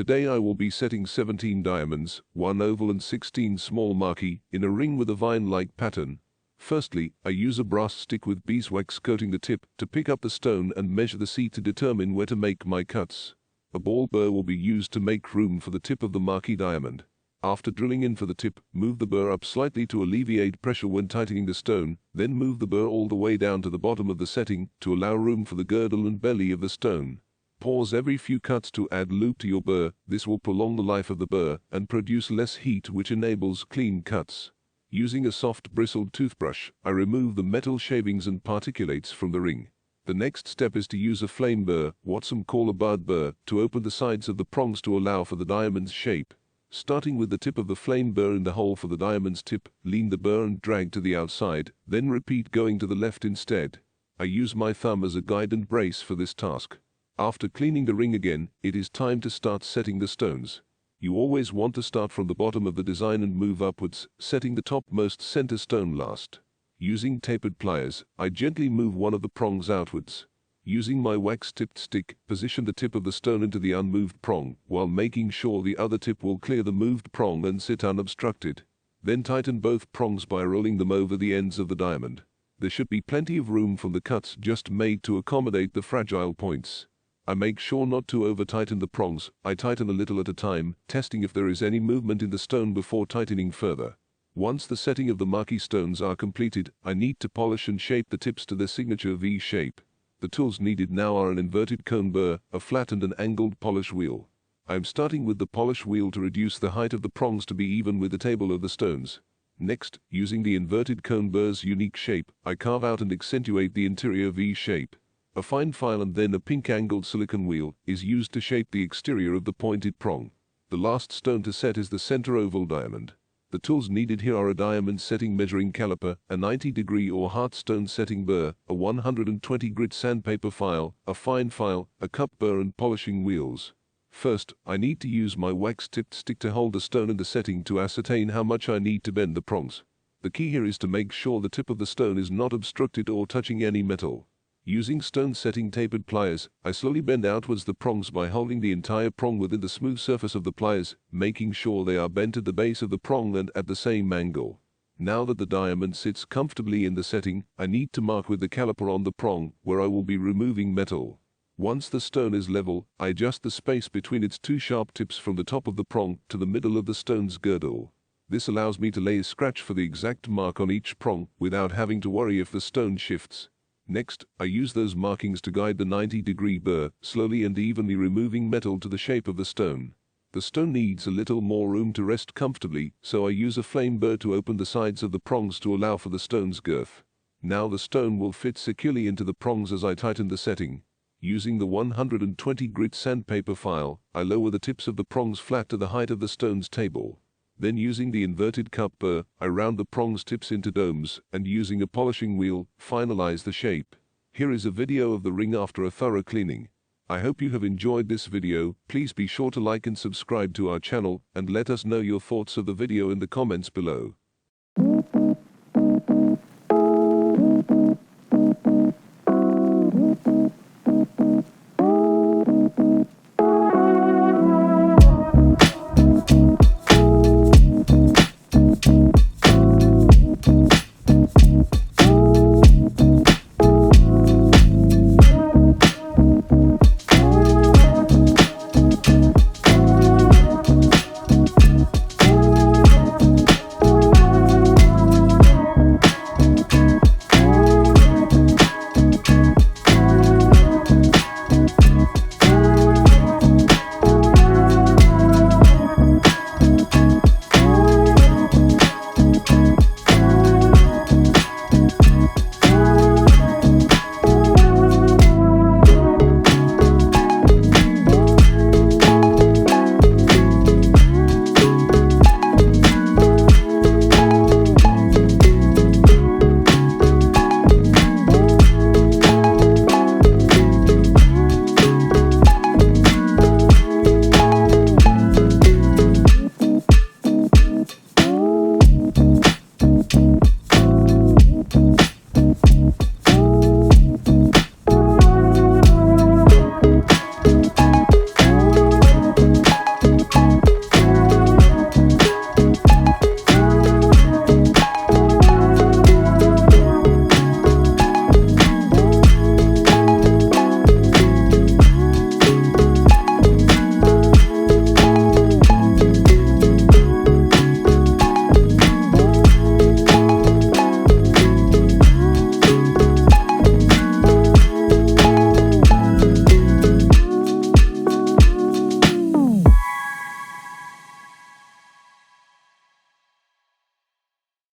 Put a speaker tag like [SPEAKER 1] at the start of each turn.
[SPEAKER 1] Today I will be setting 17 diamonds, 1 oval and 16 small marquise, in a ring with a vine-like pattern. Firstly, I use a brass stick with beeswax coating the tip to pick up the stone and measure the seat to determine where to make my cuts. A ball burr will be used to make room for the tip of the marquise diamond. After drilling in for the tip, move the burr up slightly to alleviate pressure when tightening the stone, then move the burr all the way down to the bottom of the setting to allow room for the girdle and belly of the stone. Pause every few cuts to add loop to your burr. This will prolong the life of the burr and produce less heat, which enables clean cuts. Using a soft bristled toothbrush, I remove the metal shavings and particulates from the ring. The next step is to use a flame burr, what some call a bud burr, to open the sides of the prongs to allow for the diamond's shape. Starting with the tip of the flame burr in the hole for the diamond's tip, lean the burr and drag to the outside, then repeat going to the left instead. I use my thumb as a guide and brace for this task. After cleaning the ring again, it is time to start setting the stones. You always want to start from the bottom of the design and move upwards, setting the topmost center stone last. Using tapered pliers, I gently move one of the prongs outwards. Using my wax-tipped stick, position the tip of the stone into the unmoved prong, while making sure the other tip will clear the moved prong and sit unobstructed. Then tighten both prongs by rolling them over the ends of the diamond. There should be plenty of room from the cuts just made to accommodate the fragile points. I make sure not to over-tighten the prongs. I tighten a little at a time, testing if there is any movement in the stone before tightening further. Once the setting of the marquise stones are completed, I need to polish and shape the tips to their signature V shape. The tools needed now are an inverted cone burr, a flat and an angled polish wheel. I am starting with the polish wheel to reduce the height of the prongs to be even with the table of the stones. Next, using the inverted cone burr's unique shape, I carve out and accentuate the interior V shape. A fine file and then a pink angled silicone wheel is used to shape the exterior of the pointed prong. The last stone to set is the center oval diamond. The tools needed here are a diamond setting measuring caliper, a 90-degree or heartstone setting burr, a 120 grit sandpaper file, a fine file, a cup burr and polishing wheels. First, I need to use my wax-tipped stick to hold the stone in the setting to ascertain how much I need to bend the prongs. The key here is to make sure the tip of the stone is not obstructed or touching any metal. Using stone setting tapered pliers, I slowly bend outwards the prongs by holding the entire prong within the smooth surface of the pliers, making sure they are bent at the base of the prong and at the same angle. Now that the diamond sits comfortably in the setting, I need to mark with the caliper on the prong where I will be removing metal. Once the stone is level, I adjust the space between its two sharp tips from the top of the prong to the middle of the stone's girdle. This allows me to lay a scratch for the exact mark on each prong without having to worry if the stone shifts. Next, I use those markings to guide the 90-degree burr, slowly and evenly removing metal to the shape of the stone. The stone needs a little more room to rest comfortably, so I use a flame burr to open the sides of the prongs to allow for the stone's girth. Now the stone will fit securely into the prongs as I tighten the setting. Using the 120 grit sandpaper file, I lower the tips of the prongs flat to the height of the stone's table. Then using the inverted cup burr, I round the prongs tips into domes, and using a polishing wheel, finalize the shape. Here is a video of the ring after a thorough cleaning. I hope you have enjoyed this video. Please be sure to like and subscribe to our channel, and let us know your thoughts of the video in the comments below.